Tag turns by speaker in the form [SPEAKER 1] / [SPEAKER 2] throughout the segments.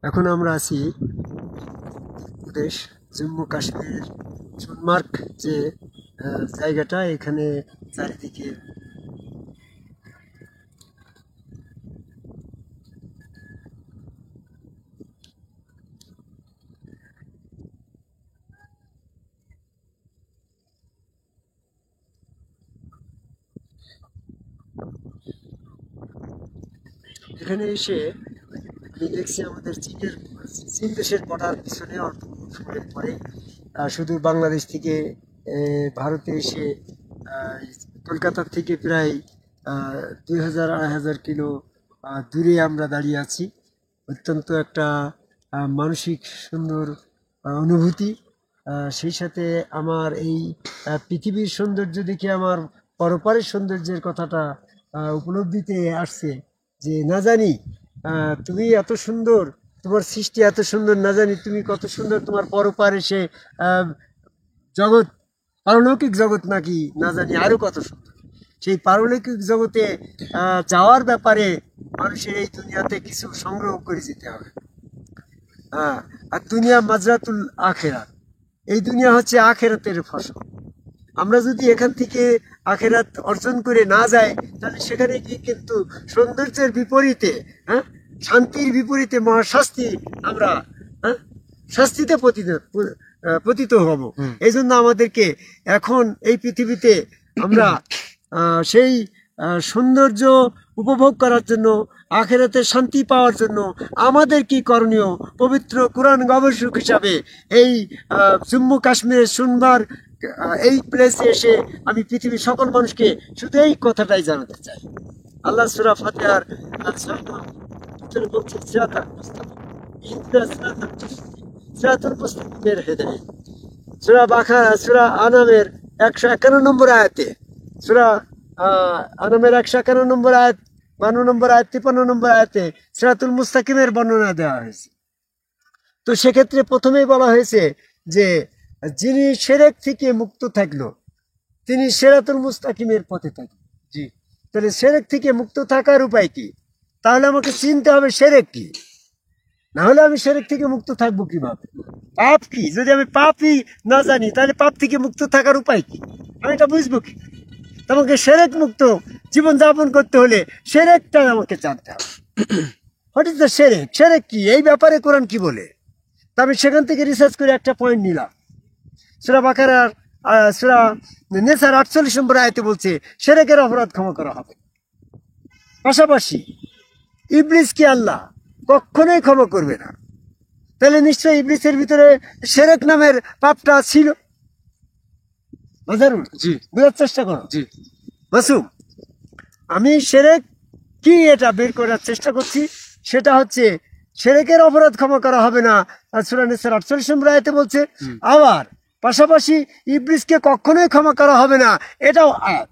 [SPEAKER 1] এখন আমরা আছি দেশ জম্মু কাশ্মীর সোনমার্গ যে জায়গাটা, এখানে চারিদিকে এখানে এসে আমি দেখছি আমাদের চীন দেশের বর্ডার পিছনে অল্প সময়ের পরে শুধু বাংলাদেশ থেকে ভারতে এসে কলকাতার থেকে প্রায় 2000-2500 কিলো দূরে আমরা দাঁড়িয়ে আছি। অত্যন্ত একটা মানসিক সুন্দর অনুভূতি। সেই সাথে আমার এই পৃথিবীর সৌন্দর্য দেখে আমার পরপারের সৌন্দর্যের কথাটা উপলব্ধিতে আসছে যে না জানি তুমি এত সুন্দর, তোমার সৃষ্টি এত সুন্দর, না জানি তুমি কত সুন্দর, তোমার পরপারে সে জগৎ, পারলৌকিক জগৎ নাকি না জানি আরো কত সুন্দর। সেই পারলৌকিক জগতে যাওয়ার ব্যাপারে মানুষের এই দুনিয়াতে কিছু সংগ্রহ করে যেতে হবে। আর দুনিয়া মাজরাতুল আখেরাত, এই দুনিয়া হচ্ছে আখেরাতের ফসল। আমরা যদি এখান থেকে আখেরাত অর্জন করে না যাই, তাহলে সেখানে গিয়ে কিন্তু সৌন্দর্যের বিপরীতে, শান্তির বিপরীতে মহাশাস্তি, আমরা শাস্তিতে পতিত হব। এই জন্য আমাদেরকে এখন এই পৃথিবীতে আমরা সেই সৌন্দর্য উপভোগ করার জন্য, আখেরাতে শান্তি পাওয়ার জন্য আমাদের কি করণীয়? পবিত্র কোরআন গবেষক হিসাবে এই জম্মু কাশ্মীরের সোনমার্গ এই প্লেসে এসে আমি পৃথিবীর সকল মানুষকে শুধু এই কথাটাই জানাতে চাই। আল্লাহ সূরা ফাতিহার সূরা বাকারা, সূরা আনামের 151 নম্বর আয়াতে, সূরা আনামের 151 নম্বর আয়াত, 52 নম্বর আয়াত, 53 নম্বর আয়াতে সিরাতুল মুস্তাকিমের বর্ণনা দেওয়া হয়েছে। তো সেক্ষেত্রে প্রথমেই বলা হয়েছে যে যিনি শিরক থেকে মুক্ত থাকলো তিনি সিরাতুল মুস্তাকিমের পথে থাকলো। জি, তাহলে শিরক থেকে মুক্ত থাকার উপায় কি? তাহলে আমাকে চিনতে হবে শিরক কি, না হলে আমি শিরক থেকে মুক্ত থাকবো কিভাবে? পাপ কি, যদি আমি পাপই না জানি তাহলে পাপ থেকে মুক্ত থাকার উপায় কি, আমি এটা বুঝবো কি? তোমাকে শিরক মুক্ত জীবন যাপন করতে হলে শিরকটা আমাকে জানতে হবে। হোয়াট ইজ দ্য শিরক? শিরক কি, এই ব্যাপারে কোরআন কি বলে? তা আমি সেখান থেকে রিসার্চ করে একটা পয়েন্ট নিলাম। সূরা বাকারার সূরা নেসার 48 নম্বর আয়াতে বলছে শিরকের অপরাধ ক্ষমা করা হবে। পাশাপাশি ইবলিসকে আল্লাহ কখনোই ক্ষমা করবে না। তাহলে নিশ্চয়ই ইবলিসের ভিতরে শিরক নামের পাপটা ছিল। জি, বোঝার চেষ্টা করো। জি মাসুম, আমি শিরক কি এটা বের করার চেষ্টা করছি। সেটা হচ্ছে শিরকের অপরাধ ক্ষমা করা হবে না, সূরা নেসার 48 নম্বর আয়াতে বলছে। আবার পাশাপাশি ইবলিসকে কখনোই ক্ষমা করা হবে না, এটাও আয়াত।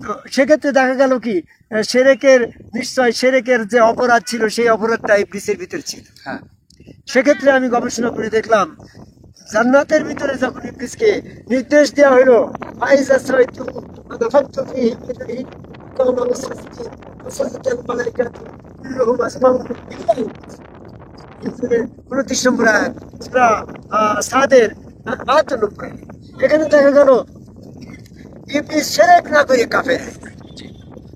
[SPEAKER 1] তো সেক্ষেত্রে দেখা গেল কি শিরকের, নিশ্চয় শিরকের যে অপরাধ ছিল সেই অপরাধটা ইবলিসের ভিতরে ছিল। সেক্ষেত্রে আমি গবেষণা করে দেখলাম জান্নাতের ভিতরে যখন ইবলিসকে নির্দেশ দেওয়া হলো 29 নম্বর আয়াত, সূরা সাদের 72 নম্বর, এখানে দেখা গেল ইবলিস শিরক না করে কাফের।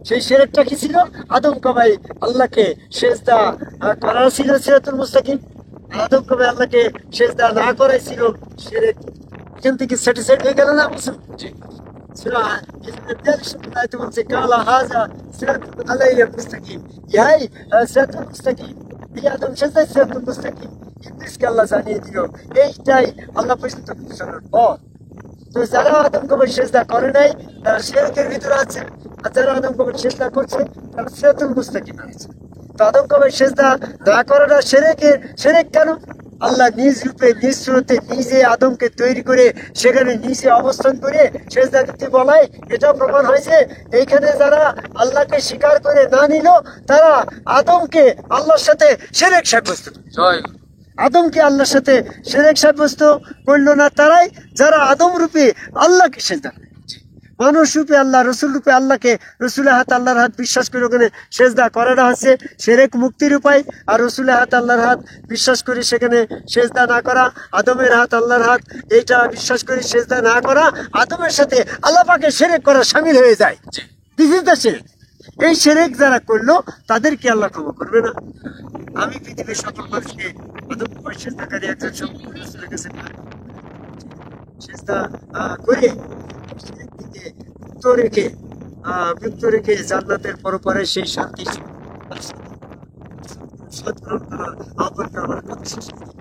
[SPEAKER 1] সেই শিরকটা কি ছিল? আদম কবাই আল্লাহকে সেজদা করা ছিল সিরাতুল মুস্তাকিম। আদম কবাই আল্লাহকে সেজদা না করাই ছিল শিরক। এখান থেকে স্যাটিসফাইড হয়ে গেল না? সূরা আয়াতে বলছে কালা হাযা সিরাতুল আলাইয়া মুস্তাকিম, ইহাই সিরাতুল মুস্তাকিম, এই আদম সেজদা সিরাতুল মুস্তাকিম। ইবলিসকে আল্লাহ জানিয়ে দিল এইটাই আল্লাহ পর্যন্ত পৌঁছানোর পথ। তো যারা আদম কবর সেজদা করে নাই তারা শিরকের ভিতরে আছে, আর যারা আদম কবর সেজদা করছে তারা সিরাতুল মুস্তাকিমে আছে। তো আদম কবর সেজদা না করাটা শিরক কেন? আল্লাহ নিজ রূপে নিজ স্রোতে নিজে আদমকে তৈরি করে সেখানে নিজে অবস্থান করে সেজদা দিতে বলায় এটাও প্রমাণ হয়েছে। এইখানে যারা আল্লাহকে স্বীকার করে না নিল তারা আদমকে আল্লাহর সাথে শিরক সাব্যস্ত করল। আদমকে আল্লাহর সাথে শিরক সাব্যস্ত করলো না তারাই যারা আদম রূপে আল্লাহকে সেজদা করে। মানুষ রূপে আল্লাহ, রসুল রূপে আল্লাহকে, রসুলের হাত আল্লাহর হাত বিশ্বাস করে ওখানে সেজদা করাটা হচ্ছে শিরক মুক্তির উপায়। আর রসুলের হাত আল্লাহর হাত বিশ্বাস করে সেখানে সেজদা না করা, আদমের হাত আল্লাহর হাত এইটা বিশ্বাস করে সেজদা না করা, আদমের সাথে আল্লাহ পাকে শিরক করা শামিল হয়ে যায়। দিস ইজ দ্য শিরক। এই শিরক যারা করলো তাদেরকে আল্লাহ ক্ষমা করবে না। আমি পৃথিবীর সকল মানুষকে আদম সেজদাকারী একজন সম্পূর্ণ রসুলের কাছে সেজদা করে শিরক থেকে মুক্ত রেখে জান্নাতের পরপরে সেই শান্তি আহ্বান করার আহ্বান করার কথা।